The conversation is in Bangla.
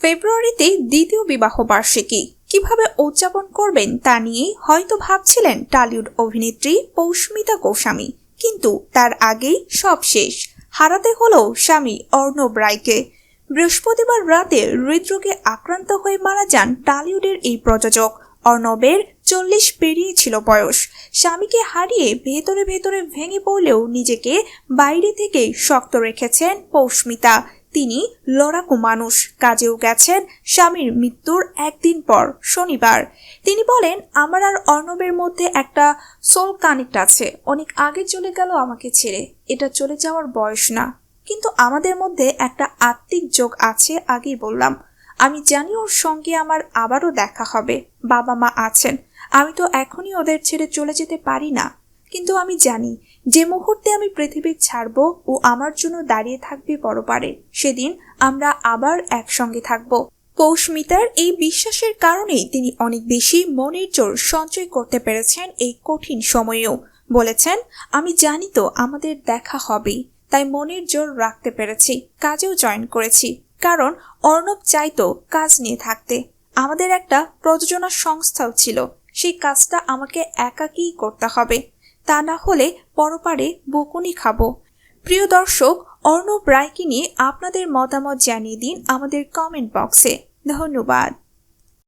ফেব্রুয়ারিতে দ্বিতীয় বিবাহ বার্ষিকী কিভাবে উদযাপন করবেন তা নিয়ে হয়তো ভাবছিলেন টলিউড অভিনেত্রী পৌষ্মিতা গোস্বামী, কিন্তু তার আগেই সব শেষ। হারাতে হলো স্বামী অর্ণব রায়কে। বৃহস্পতিবার রাতে হৃদরোগে আক্রান্ত হয়ে মারা যান টলিউডের এই প্রযোজক। অর্ণবের 40 পেরিয়েছিল বয়স। স্বামীকে হারিয়ে ভেতরে ভেতরে ভেঙে পড়লেও নিজেকে বাইরে থেকে শক্ত রেখেছেন পৌষ্মিতা। তিনি লড়াকু মানুষ। কাজেও গেছেন স্বামীর মৃত্যুর একদিন পর শনিবার। তিনি বলেন, আমার আর অর্ণবের মধ্যে একটা সোল কানেক্ট আছে। অনেক আগে চলে গেল আমাকে ছেড়ে। এটা চলে যাওয়ার বয়স না, কিন্তু আমাদের মধ্যে একটা আত্মিক যোগ আছে। আগেই বললাম, আমি জানি ওর সঙ্গে আমার আবারও দেখা হবে। বাবা মা আছেন, আমি তো এখনই ওদের ছেড়ে চলে যেতে পারি না। কিন্তু আমি জানি যে মুহূর্তে আমি পৃথিবী ছাড়বো ও আমার জন্য দাঁড়িয়ে থাকবে পরপারে, সেদিন আমরা আবার একসঙ্গে থাকবো। পৌষ্মিতার এই বিশ্বাসের কারণেই তিনি অনেক বেশি মনের জোর সঞ্চয় করতে পেরেছেন এই কঠিন সময়েও। বলেছেন, আমি জানি তো আমাদের দেখা হবেই, তাই মনের জোর রাখতে পেরেছি। কাজেও জয়েন করেছি, কারণ অর্ণব চাইতো কাজ নিয়ে থাকতে। আমাদের একটা প্রযোজনা সংস্থাও ছিল, সেই কাজটা আমাকে একাকীই করতে হবে, তা না হলে পরপারে বকুনি খাবো। প্রিয় দর্শক, অর্ণব রায়কে নিয়ে আপনাদের মতামত জানিয়ে দিন আমাদের কমেন্ট বক্সে। ধন্যবাদ।